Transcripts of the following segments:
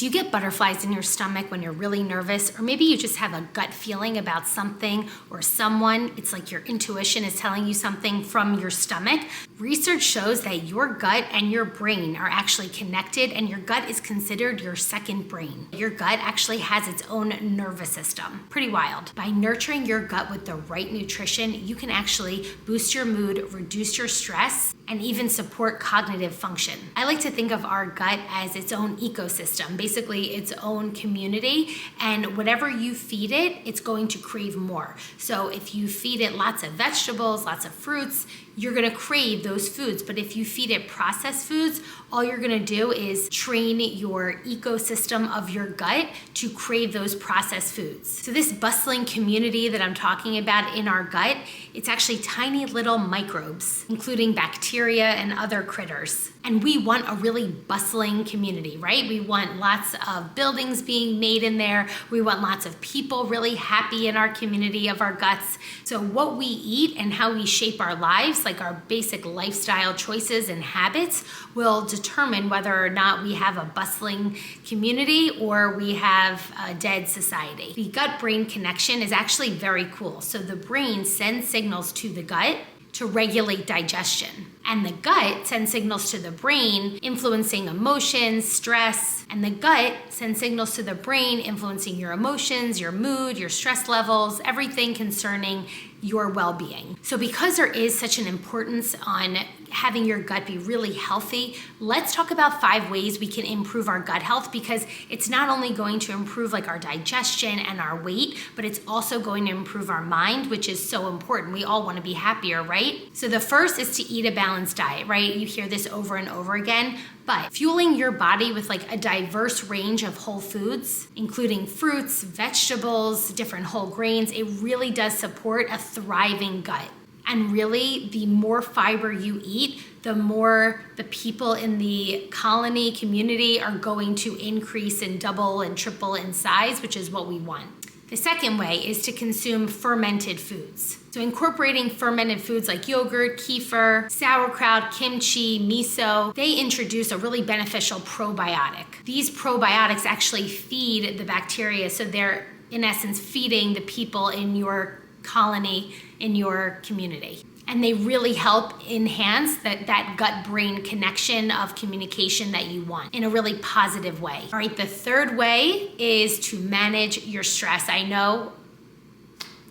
Do you get butterflies in your stomach when you're really nervous? Or maybe you just have a gut feeling about something or someone. It's like your intuition is telling you something from your stomach. Research shows that your gut and your brain are actually connected, and your gut is considered your second brain. Your gut actually has its own nervous system. Pretty wild. By nurturing your gut with the right nutrition, you can actually boost your mood, reduce your stress, and even support cognitive function. I like to think of our gut as its own ecosystem, basically its own community, and whatever you feed it, it's going to crave more. So if you feed it lots of vegetables, lots of fruits, you're gonna crave those foods. But if you feed it processed foods, all you're gonna do is train your ecosystem of your gut to crave those processed foods. So this bustling community that I'm talking about in our gut, it's actually tiny little microbes, including bacteria and other critters. And we want a really bustling community, right? We want lots of buildings being made in there. We want lots of people really happy in our community of our guts. So what we eat and how we shape our lives, like our basic lifestyle choices and habits, will determine whether or not we have a bustling community or we have a dead society. The gut-brain connection is actually very cool. So the brain sends signals to the gut to regulate digestion. And the gut sends signals to the brain, influencing emotions, stress, and the gut sends signals to the brain, influencing your emotions, your mood, your stress levels, everything concerning your well-being. So because there is such an importance on having your gut be really healthy, let's talk about 5 ways we can improve our gut health, because it's not only going to improve like our digestion and our weight, but it's also going to improve our mind, which is so important. We all want to be happier, right? So the first is to eat a balanced diet, right? You hear this over and over again, but fueling your body with like a diverse range of whole foods, including fruits, vegetables, different whole grains, it really does support a thriving gut. And really, the more fiber you eat, the more the people in the colony community are going to increase and double and triple in size, which is what we want. The second way is to consume fermented foods. So incorporating fermented foods like yogurt, kefir, sauerkraut, kimchi, miso, they introduce a really beneficial probiotic. These probiotics actually feed the bacteria, so they're in essence feeding the people in your colony, in your community. And they really help enhance that gut-brain connection of communication that you want in a really positive way. All right, the third way is to manage your stress. I know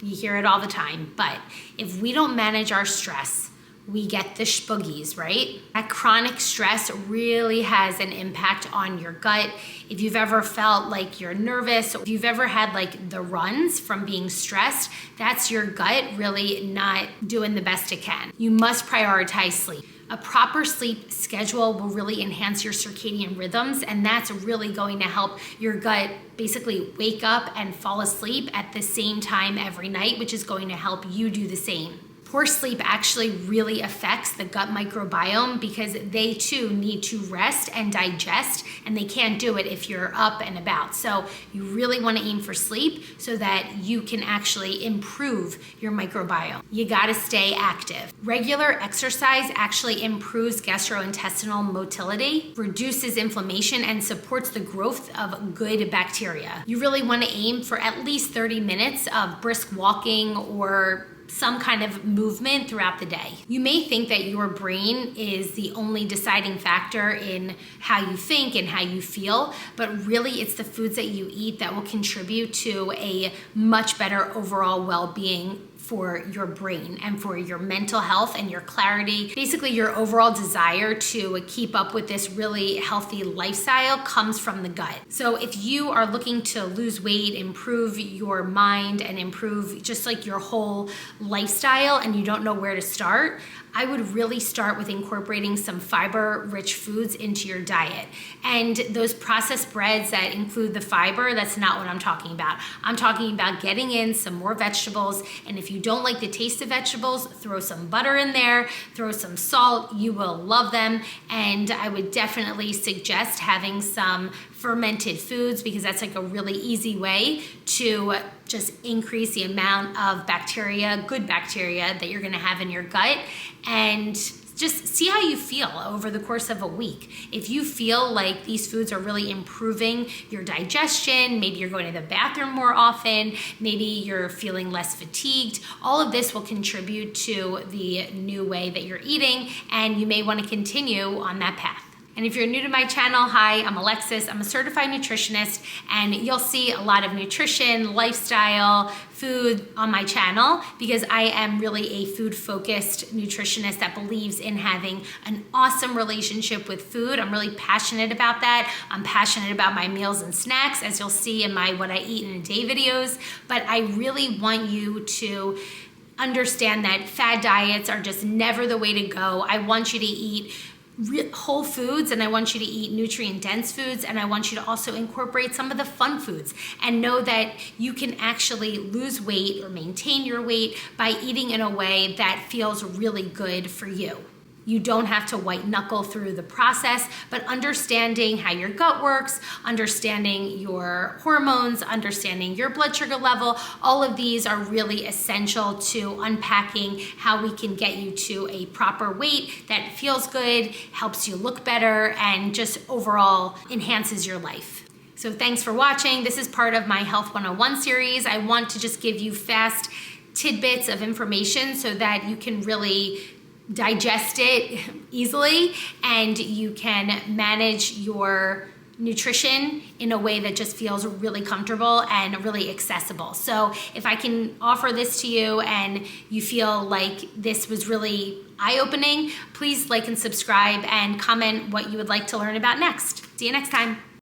you hear it all the time, but if we don't manage our stress, we get the spoogies, right? That chronic stress really has an impact on your gut. If you've ever felt like you're nervous, if you've ever had like the runs from being stressed, that's your gut really not doing the best it can. You must prioritize sleep. A proper sleep schedule will really enhance your circadian rhythms, and that's really going to help your gut basically wake up and fall asleep at the same time every night, which is going to help you do the same. Poor sleep actually really affects the gut microbiome because they too need to rest and digest, and they can't do it if you're up and about. So you really want to aim for sleep so that you can actually improve your microbiome. You got to stay active. Regular exercise actually improves gastrointestinal motility, reduces inflammation, and supports the growth of good bacteria. You really want to aim for at least 30 minutes of brisk walking or some kind of movement throughout the day. You may think that your brain is the only deciding factor in how you think and how you feel, but really it's the foods that you eat that will contribute to a much better overall well-being for your brain and for your mental health and your clarity. Basically, your overall desire to keep up with this really healthy lifestyle comes from the gut. So if you are looking to lose weight, improve your mind, and improve just like your whole lifestyle, and you don't know where to start, I would really start with incorporating some fiber-rich foods into your diet. And those processed breads that include the fiber, that's not what I'm talking about. I'm talking about getting in some more vegetables, and if you don't like the taste of vegetables, throw some butter in there, throw some salt, you will love them. And I would definitely suggest having some fermented foods, because that's like a really easy way to just increase the amount of bacteria, good bacteria, that you're gonna have in your gut, and just see how you feel over the course of a week. If you feel like these foods are really improving your digestion, maybe you're going to the bathroom more often, maybe you're feeling less fatigued, all of this will contribute to the new way that you're eating, and you may want to continue on that path. And if you're new to my channel, hi, I'm Alexis. I'm a certified nutritionist, and you'll see a lot of nutrition, lifestyle, food on my channel because I am really a food-focused nutritionist that believes in having an awesome relationship with food. I'm really passionate about that. I'm passionate about my meals and snacks, as you'll see in my What I Eat in a Day videos, but I really want you to understand that fad diets are just never the way to go. I want you to eat whole foods, and I want you to eat nutrient dense foods, and I want you to also incorporate some of the fun foods and know that you can actually lose weight or maintain your weight by eating in a way that feels really good for you. You don't have to white knuckle through the process, but understanding how your gut works, understanding your hormones, understanding your blood sugar level, all of these are really essential to unpacking how we can get you to a proper weight that feels good, helps you look better, and just overall enhances your life. So thanks for watching. This is part of my Health 101 series. I want to just give you fast tidbits of information so that you can really digest it easily and you can manage your nutrition in a way that just feels really comfortable and really accessible. So if I can offer this to you and you feel like this was really eye-opening, please like and subscribe and comment what you would like to learn about next. See you next time.